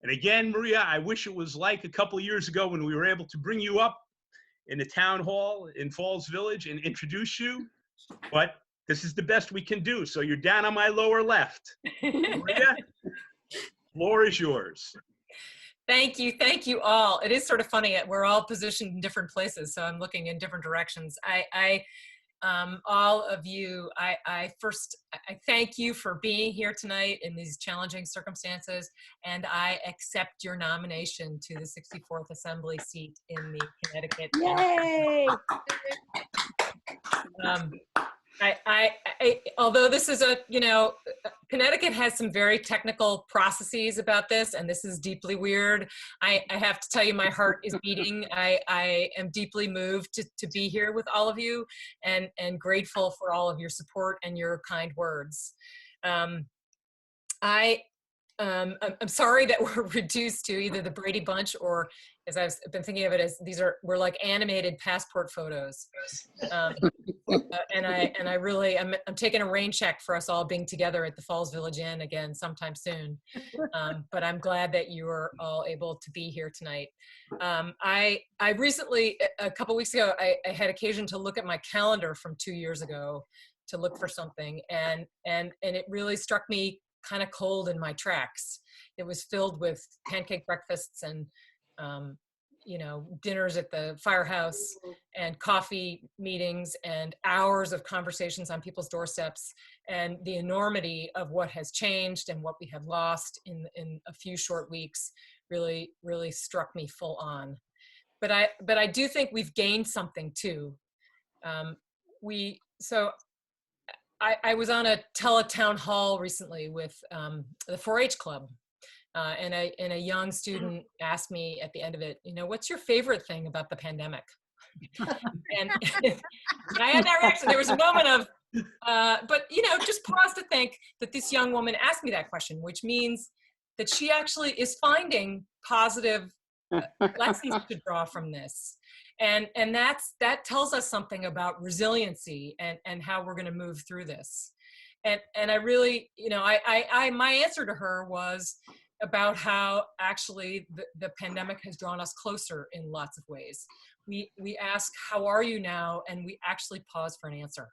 And again, Maria, I wish it was like a couple of years ago when we were able to bring you up in the town hall in Falls Village and introduce you, but this is the best we can do. So you're down on my lower left. Maria, floor is yours. Thank you all. It is sort of funny. We're all positioned in different places, so I'm looking in different directions. All of you, I thank you for being here tonight in these challenging circumstances, and I accept your nomination to the 64th Assembly seat in the Connecticut. Yay! Although this is Connecticut has some very technical processes about this, and this is deeply weird. I have to tell you, my heart is beating. I am deeply moved to be here with all of you, and grateful for all of your support and your kind words. I'm sorry that we're reduced to either the Brady Bunch or, as I've been thinking of it, as we're like animated passport photos. And I'm taking a rain check for us all being together at the Falls Village Inn again sometime soon. But I'm glad that you are all able to be here tonight. I recently, a couple weeks ago, I had occasion to look at my calendar from 2 years ago to look for something, and it really struck me kind of cold in my tracks. It was filled with pancake breakfasts and dinners at the firehouse and coffee meetings and hours of conversations on people's doorsteps, and the enormity of what has changed and what we have lost in a few short weeks really struck me full on. But I do think we've gained something too. I was on a teletown hall recently with the 4-H club, and a young student asked me at the end of it, what's your favorite thing about the pandemic? And I had that reaction. There was a moment of, but just pause to think that this young woman asked me that question, which means that she actually is finding positive lessons to draw from this. And that tells us something about resiliency and how we're going to move through this. And I really, my answer to her was about how actually the pandemic has drawn us closer in lots of ways. We ask, how are you now? And we actually pause for an answer.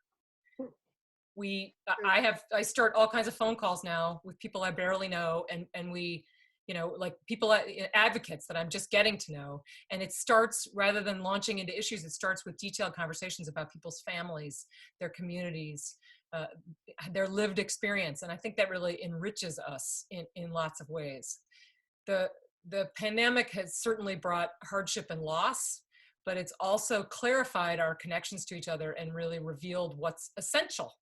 I start all kinds of phone calls now with people I barely know, and we, like people, advocates that I'm just getting to know. And it starts, rather than launching into issues, it starts with detailed conversations about people's families, their communities, their lived experience. And I think that really enriches us in lots of ways. The pandemic has certainly brought hardship and loss, but it's also clarified our connections to each other and really revealed what's essential.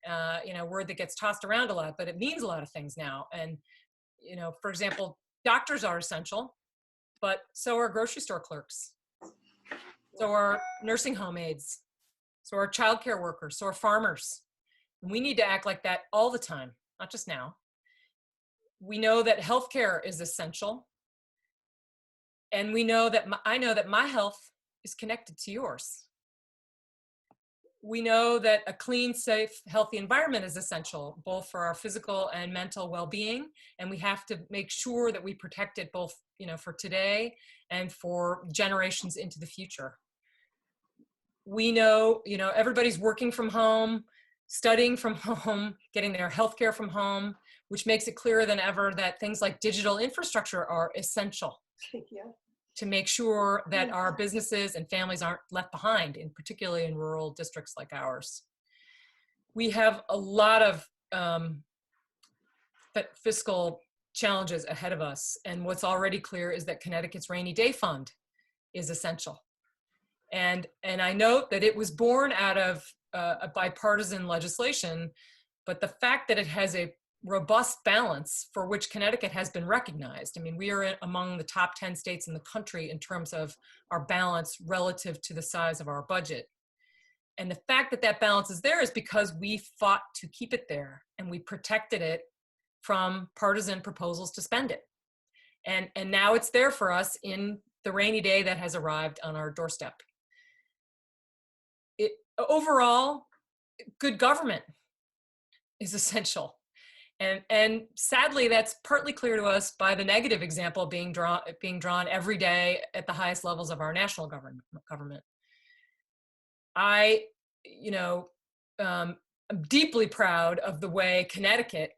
A word that gets tossed around a lot, but it means a lot of things now. And for example, doctors are essential, but so are grocery store clerks. So are nursing home aides. So are childcare workers. So are farmers. And we need to act like that all the time, not just now. We know that healthcare is essential. And we know that I know that my health is connected to yours. We know that a clean, safe, healthy environment is essential, both for our physical and mental well-being. And we have to make sure that we protect it both, for today and for generations into the future. We know, everybody's working from home, studying from home, getting their healthcare from home, which makes it clearer than ever that things like digital infrastructure are essential. Yeah. To make sure that our businesses and families aren't left behind, particularly in rural districts like ours. We have a lot of fiscal challenges ahead of us, and what's already clear is that Connecticut's rainy day fund is essential. And I note that it was born out of a bipartisan legislation, but the fact that it has a robust balance for which Connecticut has been recognized. I mean, we are among the top 10 states in the country in terms of our balance relative to the size of our budget. And the fact that that balance is there is because we fought to keep it there, and we protected it from partisan proposals to spend it. And now it's there for us in the rainy day that has arrived on our doorstep. Overall, good government is essential. And sadly, that's partly clear to us by the negative example being drawn every day at the highest levels of our national government. I, you know, I'm deeply proud of the way Connecticut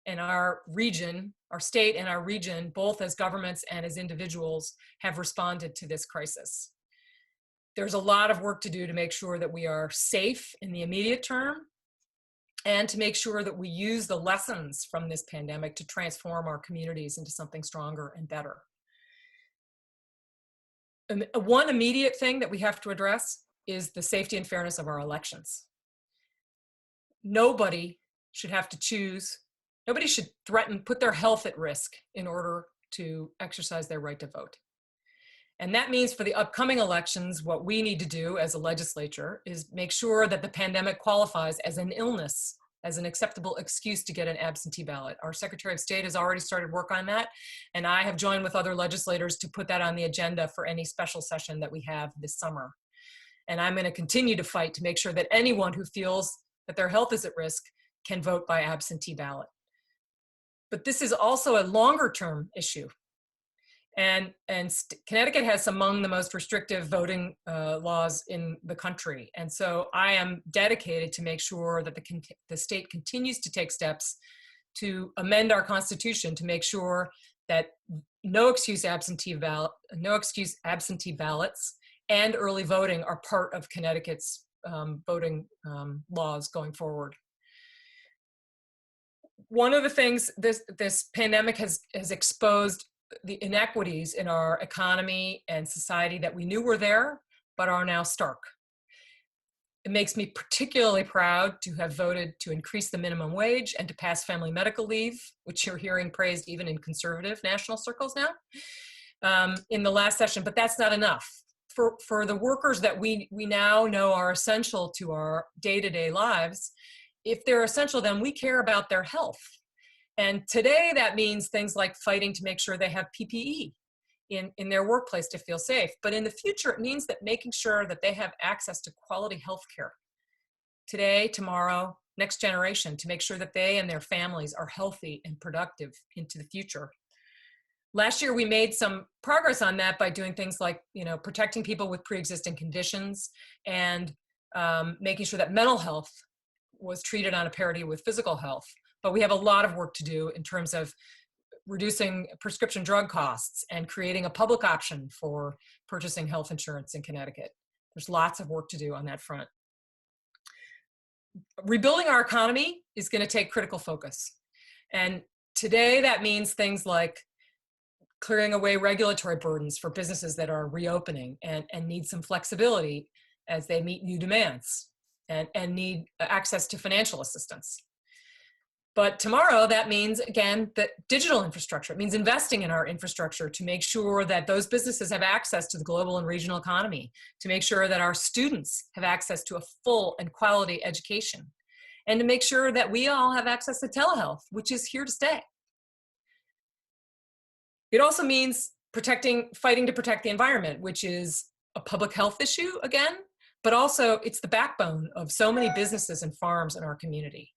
and our region, our state and our region, both as governments and as individuals, have responded to this crisis. There's a lot of work to do to make sure that we are safe in the immediate term, and to make sure that we use the lessons from this pandemic to transform our communities into something stronger and better. And one immediate thing that we have to address is the safety and fairness of our elections. Nobody should have to choose, nobody should put their health at risk in order to exercise their right to vote. And that means for the upcoming elections, what we need to do as a legislature is make sure that the pandemic qualifies as an illness, as an acceptable excuse to get an absentee ballot. Our Secretary of State has already started work on that, and I have joined with other legislators to put that on the agenda for any special session that we have this summer. And I'm going to continue to fight to make sure that anyone who feels that their health is at risk can vote by absentee ballot. But this is also a longer term issue. And Connecticut has among the most restrictive voting laws in the country. And so I am dedicated to make sure that the state continues to take steps to amend our constitution to make sure that no excuse absentee ballots and early voting are part of Connecticut's voting laws going forward. One of the things this pandemic has exposed the inequities in our economy and society that we knew were there, but are now stark. It makes me particularly proud to have voted to increase the minimum wage and to pass family medical leave, which you're hearing praised even in conservative national circles now, in the last session, but that's not enough. For the workers that we now know are essential to our day-to-day lives, if they're essential, then we care about their health. And today that means things like fighting to make sure they have PPE in their workplace to feel safe. But in the future, it means that making sure that they have access to quality health care today, tomorrow, next generation, to make sure that they and their families are healthy and productive into the future. Last year, we made some progress on that by doing things like, protecting people with pre-existing conditions and making sure that mental health was treated on a parity with physical health. But we have a lot of work to do in terms of reducing prescription drug costs and creating a public option for purchasing health insurance in Connecticut. There's lots of work to do on that front. Rebuilding our economy is going to take critical focus. And today that means things like clearing away regulatory burdens for businesses that are reopening and need some flexibility as they meet new demands and need access to financial assistance. But tomorrow, that means, again, that digital infrastructure. It means investing in our infrastructure to make sure that those businesses have access to the global and regional economy, to make sure that our students have access to a full and quality education, and to make sure that we all have access to telehealth, which is here to stay. It also means fighting to protect the environment, which is a public health issue, again, but also it's the backbone of so many businesses and farms in our community.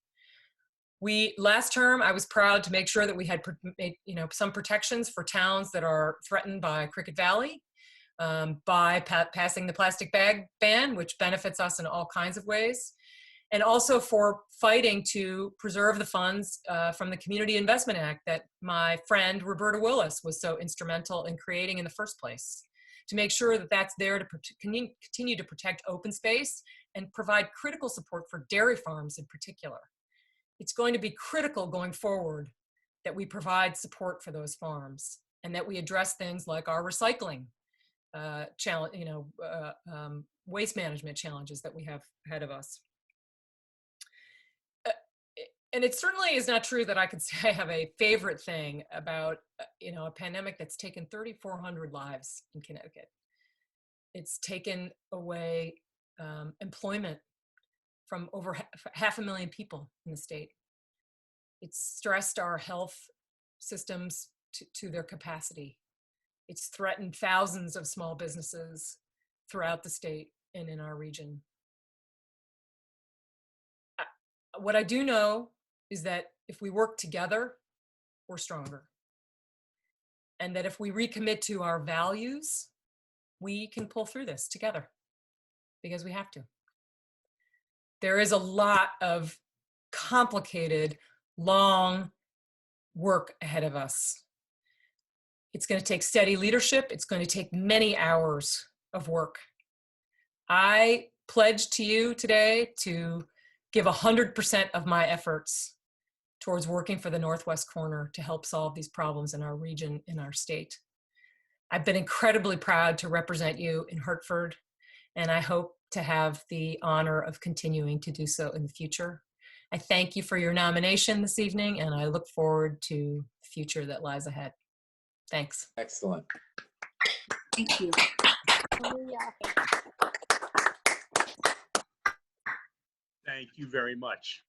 Last term, I was proud to make sure that we had some protections for towns that are threatened by Cricket Valley by passing the plastic bag ban, which benefits us in all kinds of ways, and also for fighting to preserve the funds from the Community Investment Act that my friend Roberta Willis was so instrumental in creating in the first place, to make sure that that's there to continue to protect open space and provide critical support for dairy farms in particular. It's going to be critical going forward that we provide support for those farms and that we address things like our recycling challenge, waste management challenges that we have ahead of us. And it certainly is not true that I could say I have a favorite thing about a pandemic that's taken 3,400 lives in Connecticut. It's taken away employment from over 500,000 people in the state. It's stressed our health systems to their capacity. It's threatened thousands of small businesses throughout the state and in our region. What I do know is that if we work together, we're stronger. And that if we recommit to our values, we can pull through this together because we have to. There is a lot of complicated, long work ahead of us. It's going to take steady leadership. It's going to take many hours of work. I pledge to you today to give 100% of my efforts towards working for the Northwest corner to help solve these problems in our region, in our state. I've been incredibly proud to represent you in Hartford, and I hope to have the honor of continuing to do so in the future. I thank you for your nomination this evening, and I look forward to the future that lies ahead. Thanks. Excellent. Thank you. Thank you very much.